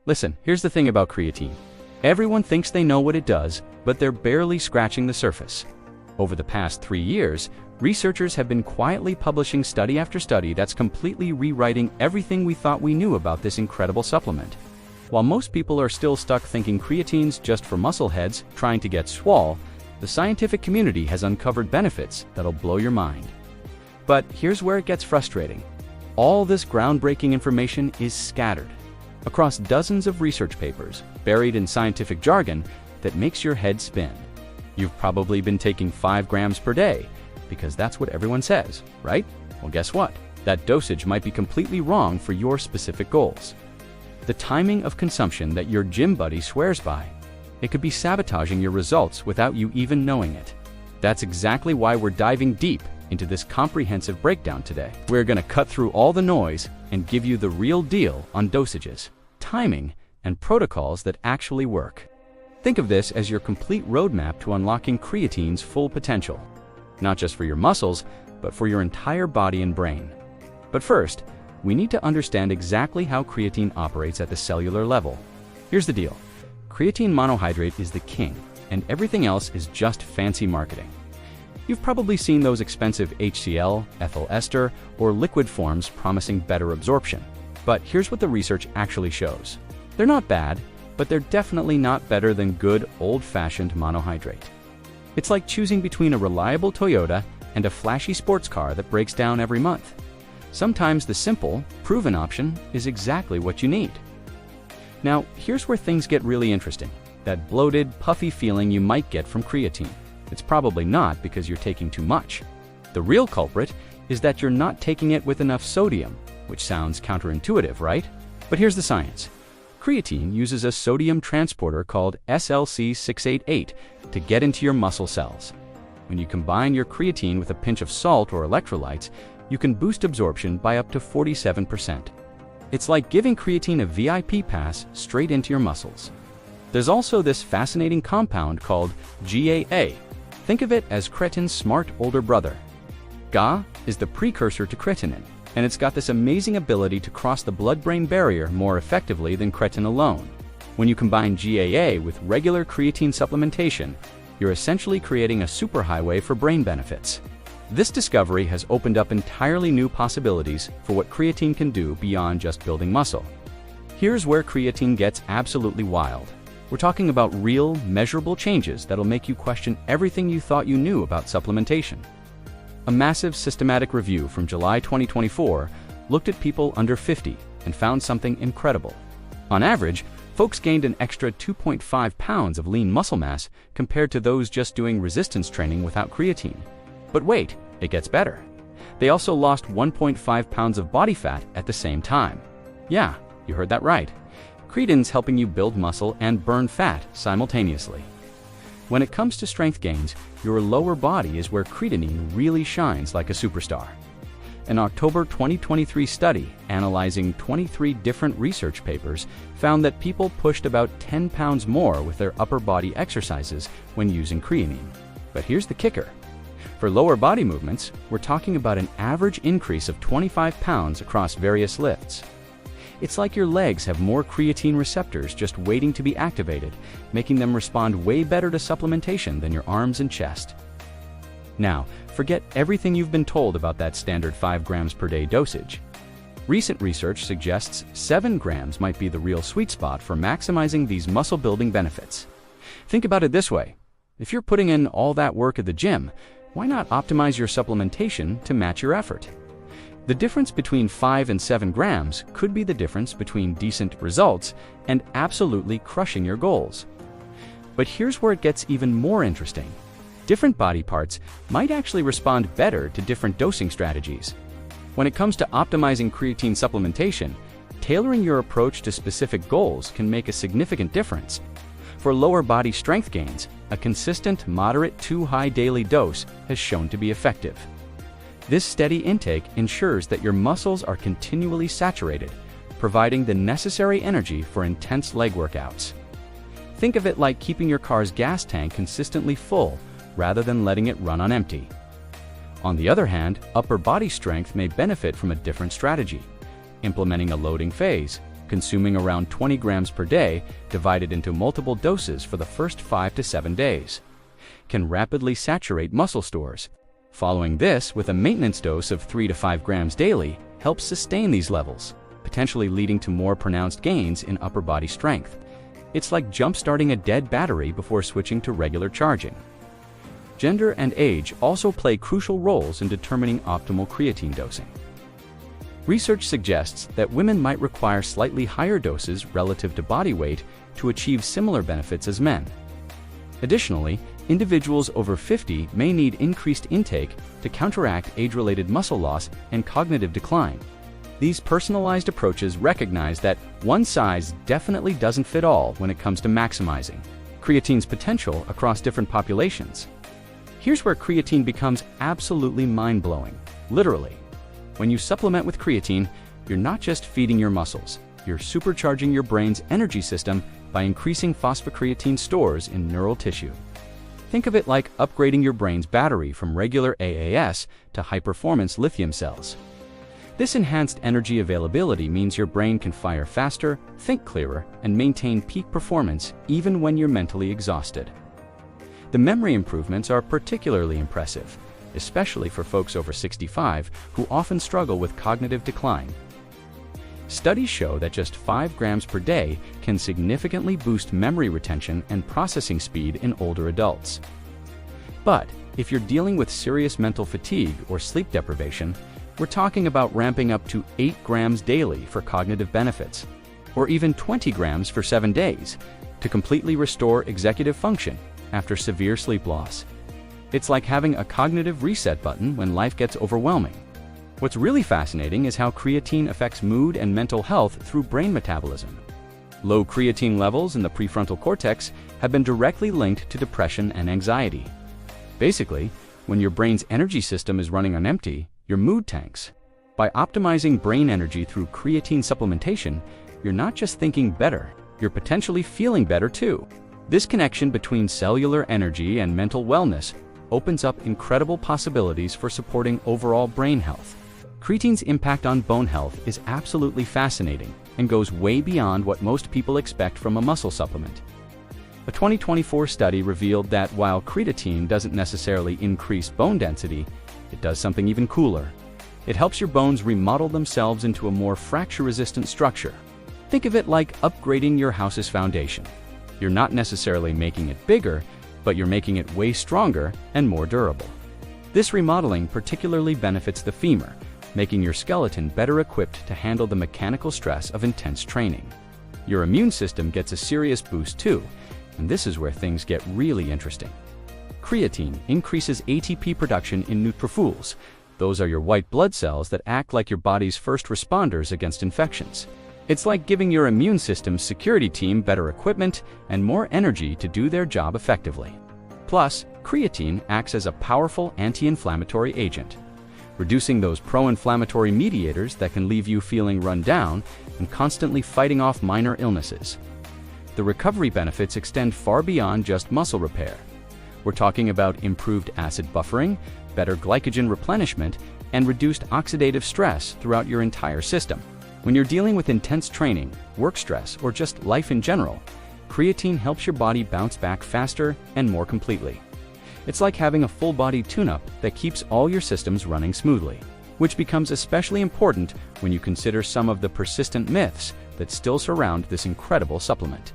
Listen, here's the thing about creatine. Everyone thinks they know what it does, but they're barely scratching the surface. Over the past 3 years, researchers have been quietly publishing study after study that's completely rewriting everything we thought we knew about this incredible supplement. While most people are still stuck thinking creatine's just for muscle heads trying to get swole, the scientific community has uncovered benefits that'll blow your mind. But here's where it gets frustrating. All this groundbreaking information is scattered across dozens of research papers, buried in scientific jargon that makes your head spin. You've probably been taking 5 grams per day, because that's what everyone says, right? Well, guess what? That dosage might be completely wrong for your specific goals. The timing of consumption that your gym buddy swears by, it could be sabotaging your results without you even knowing it. That's exactly why we're diving deep into this comprehensive breakdown today. We're going to cut through all the noise and give you the real deal on dosages, timing, and protocols that actually work. Think of this as your complete roadmap to unlocking creatine's full potential, not just for your muscles, but for your entire body and brain. But first, we need to understand exactly how creatine operates at the cellular level. Here's the deal. Creatine monohydrate is the king, and everything else is just fancy marketing. You've probably seen those expensive HCl, ethyl ester, or liquid forms promising better absorption. But here's what the research actually shows. They're not bad, but they're definitely not better than good old-fashioned monohydrate. It's like choosing between a reliable Toyota and a flashy sports car that breaks down every month. Sometimes the simple, proven option is exactly what you need. Now, here's where things get really interesting. That bloated, puffy feeling you might get from creatine. It's probably not because you're taking too much. The real culprit is that you're not taking it with enough sodium, which sounds counterintuitive, right? But here's the science. Creatine uses a sodium transporter called SLC688 to get into your muscle cells. When you combine your creatine with a pinch of salt or electrolytes, you can boost absorption by up to 47%. It's like giving creatine a VIP pass straight into your muscles. There's also this fascinating compound called GAA. Think of it as creatine's smart older brother. GAA is the precursor to creatinine, and it's got this amazing ability to cross the blood-brain barrier more effectively than creatine alone. When you combine GAA with regular creatine supplementation, you're essentially creating a superhighway for brain benefits. This discovery has opened up entirely new possibilities for what creatine can do beyond just building muscle. Here's where creatine gets absolutely wild. We're talking about real, measurable changes that'll make you question everything you thought you knew about supplementation. A massive systematic review from July 2024 looked at people under 50 and found something incredible. On average, folks gained an extra 2.5 pounds of lean muscle mass compared to those just doing resistance training without creatine. But wait, it gets better. They also lost 1.5 pounds of body fat at the same time. Yeah, you heard that right. Creatine's helping you build muscle and burn fat simultaneously. When it comes to strength gains, your lower body is where creatinine really shines like a superstar. An October 2023 study analyzing 23 different research papers found that people pushed about 10 pounds more with their upper body exercises when using creatinine. But here's the kicker. For lower body movements, we're talking about an average increase of 25 pounds across various lifts. It's like your legs have more creatine receptors just waiting to be activated, making them respond way better to supplementation than your arms and chest. Now, forget everything you've been told about that standard 5 grams per day dosage. Recent research suggests 7 grams might be the real sweet spot for maximizing these muscle-building benefits. Think about it this way. If you're putting in all that work at the gym, why not optimize your supplementation to match your effort? The difference between 5 and 7 grams could be the difference between decent results and absolutely crushing your goals. But here's where it gets even more interesting. Different body parts might actually respond better to different dosing strategies. When it comes to optimizing creatine supplementation, tailoring your approach to specific goals can make a significant difference. For lower body strength gains, a consistent, moderate to high daily dose has shown to be effective. This steady intake ensures that your muscles are continually saturated, providing the necessary energy for intense leg workouts. Think of it like keeping your car's gas tank consistently full rather than letting it run on empty. On the other hand, upper body strength may benefit from a different strategy, implementing a loading phase, consuming around 20 grams per day divided into multiple doses for the first 5 to 7 days, can rapidly saturate muscle stores. Following this with a maintenance dose of 3 to 5 grams daily helps sustain these levels, potentially leading to more pronounced gains in upper body strength. It's like jump-starting a dead battery before switching to regular charging. Gender and age also play crucial roles in determining optimal creatine dosing. Research suggests that women might require slightly higher doses relative to body weight to achieve similar benefits as men. Additionally, individuals over 50 may need increased intake to counteract age-related muscle loss and cognitive decline. These personalized approaches recognize that one size definitely doesn't fit all when it comes to maximizing creatine's potential across different populations. Here's where creatine becomes absolutely mind-blowing. Literally, when you supplement with creatine, you're not just feeding your muscles, you're supercharging your brain's energy system by increasing phosphocreatine stores in neural tissue. Think of it like upgrading your brain's battery from regular AAS to high-performance lithium cells. This enhanced energy availability means your brain can fire faster, think clearer, and maintain peak performance even when you're mentally exhausted. The memory improvements are particularly impressive, especially for folks over 65 who often struggle with cognitive decline. Studies show that just 5 grams per day can significantly boost memory retention and processing speed in older adults. But if you're dealing with serious mental fatigue or sleep deprivation, we're talking about ramping up to 8 grams daily for cognitive benefits, or even 20 grams for 7 days to completely restore executive function after severe sleep loss. It's like having a cognitive reset button when life gets overwhelming. What's really fascinating is how creatine affects mood and mental health through brain metabolism. Low creatine levels in the prefrontal cortex have been directly linked to depression and anxiety. Basically, when your brain's energy system is running on empty, your mood tanks. By optimizing brain energy through creatine supplementation, you're not just thinking better, you're potentially feeling better too. This connection between cellular energy and mental wellness opens up incredible possibilities for supporting overall brain health. Creatine's impact on bone health is absolutely fascinating and goes way beyond what most people expect from a muscle supplement. A 2024 study revealed that while creatine doesn't necessarily increase bone density, it does something even cooler. It helps your bones remodel themselves into a more fracture-resistant structure. Think of it like upgrading your house's foundation. You're not necessarily making it bigger, but you're making it way stronger and more durable. This remodeling particularly benefits the femur, making your skeleton better equipped to handle the mechanical stress of intense training. Your immune system gets a serious boost too, and this is where things get really interesting. Creatine increases ATP production in neutrophils. Those are your white blood cells that act like your body's first responders against infections. It's like giving your immune system's security team better equipment and more energy to do their job effectively. Plus, creatine acts as a powerful anti-inflammatory agent, reducing those pro-inflammatory mediators that can leave you feeling run down and constantly fighting off minor illnesses. The recovery benefits extend far beyond just muscle repair. We're talking about improved acid buffering, better glycogen replenishment, and reduced oxidative stress throughout your entire system. When you're dealing with intense training, work stress, or just life in general, creatine helps your body bounce back faster and more completely. It's like having a full-body tune-up that keeps all your systems running smoothly, which becomes especially important when you consider some of the persistent myths that still surround this incredible supplement.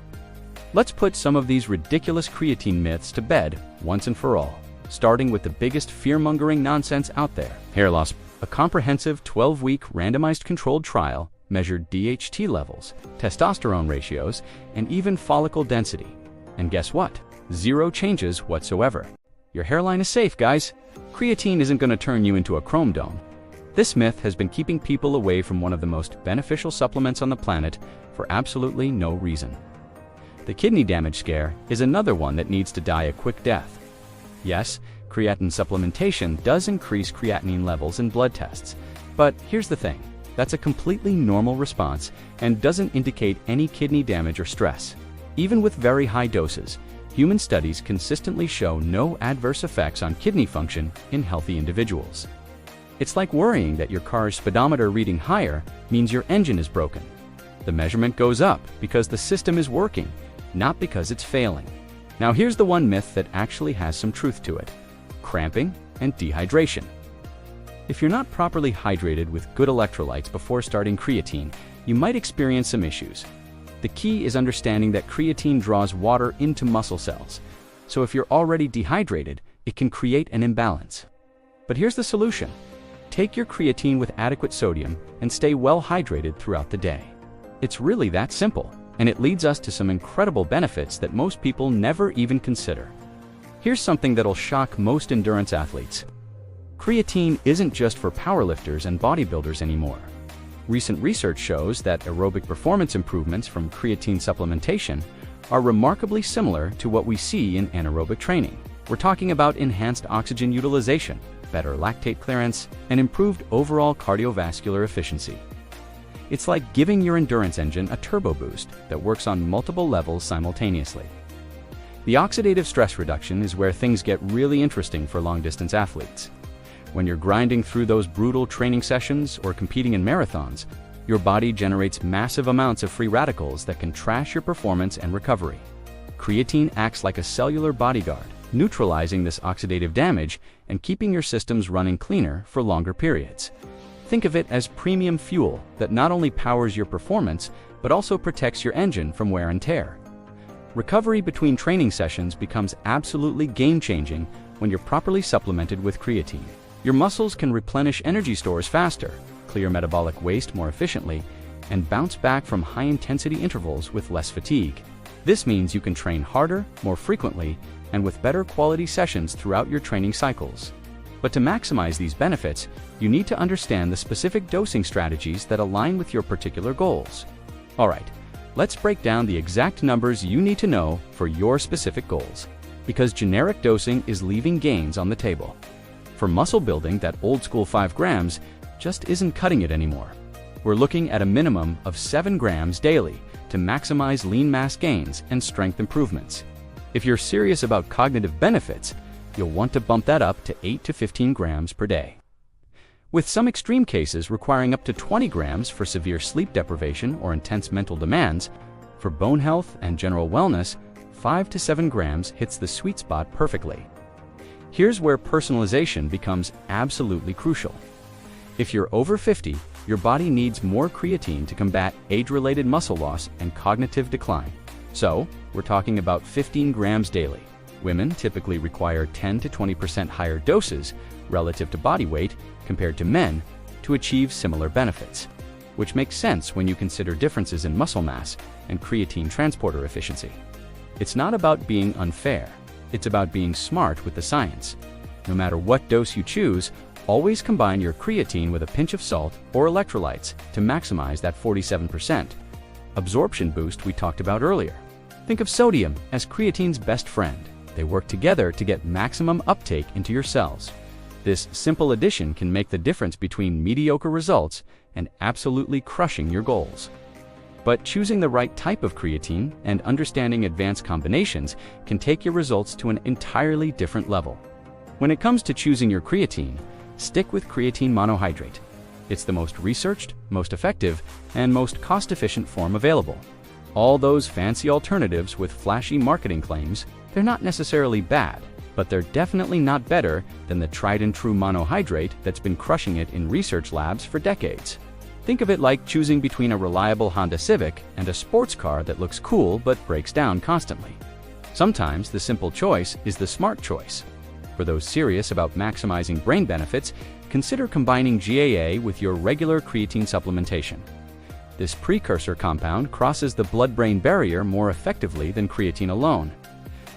Let's put some of these ridiculous creatine myths to bed once and for all, starting with the biggest fear-mongering nonsense out there: hair loss. A comprehensive 12-week randomized controlled trial measured DHT levels, testosterone ratios, and even follicle density. And guess what? Zero changes whatsoever. Your hairline is safe, guys. Creatine isn't going to turn you into a chrome dome. This myth has been keeping people away from one of the most beneficial supplements on the planet for absolutely no reason. The kidney damage scare is another one that needs to die a quick death. Yes, creatine supplementation does increase creatinine levels in blood tests, but here's the thing. That's a completely normal response and doesn't indicate any kidney damage or stress. Even with very high doses, human studies consistently show no adverse effects on kidney function in healthy individuals. It's like worrying that your car's speedometer reading higher means your engine is broken. The measurement goes up because the system is working, not because it's failing. Now here's the one myth that actually has some truth to it: cramping and dehydration. If you're not properly hydrated with good electrolytes before starting creatine, you might experience some issues. The key is understanding that creatine draws water into muscle cells, so if you're already dehydrated, it can create an imbalance. But here's the solution. Take your creatine with adequate sodium and stay well hydrated throughout the day. It's really that simple, and it leads us to some incredible benefits that most people never even consider. Here's something that'll shock most endurance athletes. Creatine isn't just for powerlifters and bodybuilders anymore. Recent research shows that aerobic performance improvements from creatine supplementation are remarkably similar to what we see in anaerobic training. We're talking about enhanced oxygen utilization, better lactate clearance, and improved overall cardiovascular efficiency. It's like giving your endurance engine a turbo boost that works on multiple levels simultaneously. The oxidative stress reduction is where things get really interesting for long-distance athletes. When you're grinding through those brutal training sessions or competing in marathons, your body generates massive amounts of free radicals that can trash your performance and recovery. Creatine acts like a cellular bodyguard, neutralizing this oxidative damage and keeping your systems running cleaner for longer periods. Think of it as premium fuel that not only powers your performance, but also protects your engine from wear and tear. Recovery between training sessions becomes absolutely game-changing when you're properly supplemented with creatine. Your muscles can replenish energy stores faster, clear metabolic waste more efficiently, and bounce back from high-intensity intervals with less fatigue. This means you can train harder, more frequently, and with better quality sessions throughout your training cycles. But to maximize these benefits, you need to understand the specific dosing strategies that align with your particular goals. Alright, let's break down the exact numbers you need to know for your specific goals, because generic dosing is leaving gains on the table. For muscle building, that old school 5 grams just isn't cutting it anymore. We're looking at a minimum of 7 grams daily to maximize lean mass gains and strength improvements. If you're serious about cognitive benefits, you'll want to bump that up to 8 to 15 grams per day. With some extreme cases requiring up to 20 grams for severe sleep deprivation or intense mental demands, for bone health and general wellness, 5 to 7 grams hits the sweet spot perfectly. Here's where personalization becomes absolutely crucial. If you're over 50, your body needs more creatine to combat age-related muscle loss and cognitive decline. So, we're talking about 15 grams daily. Women typically require 10 to 20% higher doses relative to body weight compared to men to achieve similar benefits, which makes sense when you consider differences in muscle mass and creatine transporter efficiency. It's not about being unfair. It's about being smart with the science. No matter what dose you choose, always combine your creatine with a pinch of salt or electrolytes to maximize that 47% absorption boost we talked about earlier. Think of sodium as creatine's best friend. They work together to get maximum uptake into your cells. This simple addition can make the difference between mediocre results and absolutely crushing your goals. But choosing the right type of creatine and understanding advanced combinations can take your results to an entirely different level. When it comes to choosing your creatine, stick with creatine monohydrate. It's the most researched, most effective, and most cost-efficient form available. All those fancy alternatives with flashy marketing claims, they're not necessarily bad, but they're definitely not better than the tried-and-true monohydrate that's been crushing it in research labs for decades. Think of it like choosing between a reliable Honda Civic and a sports car that looks cool but breaks down constantly. Sometimes the simple choice is the smart choice. For those serious about maximizing brain benefits, consider combining GAA with your regular creatine supplementation. This precursor compound crosses the blood-brain barrier more effectively than creatine alone,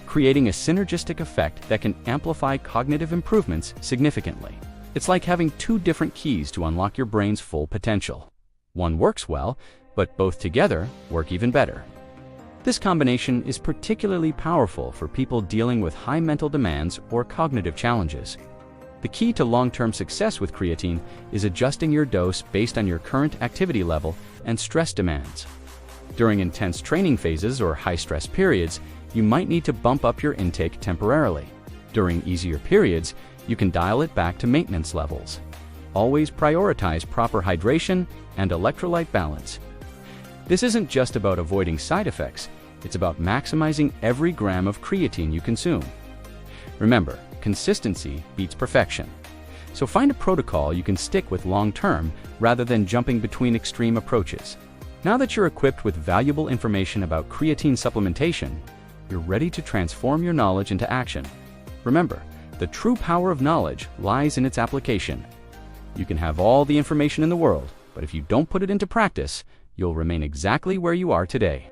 creating a synergistic effect that can amplify cognitive improvements significantly. It's like having 2 different keys to unlock your brain's full potential. One works well, but both together work even better. This combination is particularly powerful for people dealing with high mental demands or cognitive challenges. The key to long-term success with creatine is adjusting your dose based on your current activity level and stress demands. During intense training phases or high-stress periods, you might need to bump up your intake temporarily. During easier periods, you can dial it back to maintenance levels. Always prioritize proper hydration and electrolyte balance. This isn't just about avoiding side effects, it's about maximizing every gram of creatine you consume. Remember, consistency beats perfection. So find a protocol you can stick with long-term rather than jumping between extreme approaches. Now that you're equipped with valuable information about creatine supplementation, you're ready to transform your knowledge into action. Remember, the true power of knowledge lies in its application. You can have all the information in the world, but if you don't put it into practice, you'll remain exactly where you are today.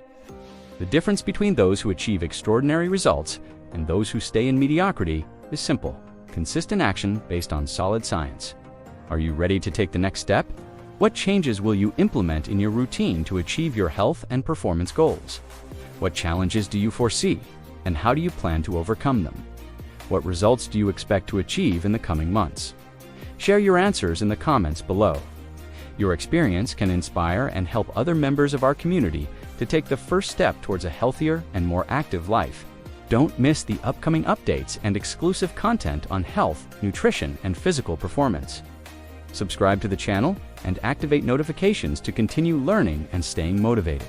The difference between those who achieve extraordinary results and those who stay in mediocrity is simple: consistent action based on solid science. Are you ready to take the next step? What changes will you implement in your routine to achieve your health and performance goals? What challenges do you foresee, and how do you plan to overcome them? What results do you expect to achieve in the coming months? Share your answers in the comments below. Your experience can inspire and help other members of our community to take the first step towards a healthier and more active life. Don't miss the upcoming updates and exclusive content on health, nutrition, and physical performance. Subscribe to the channel and activate notifications to continue learning and staying motivated.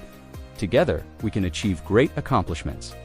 Together, we can achieve great accomplishments.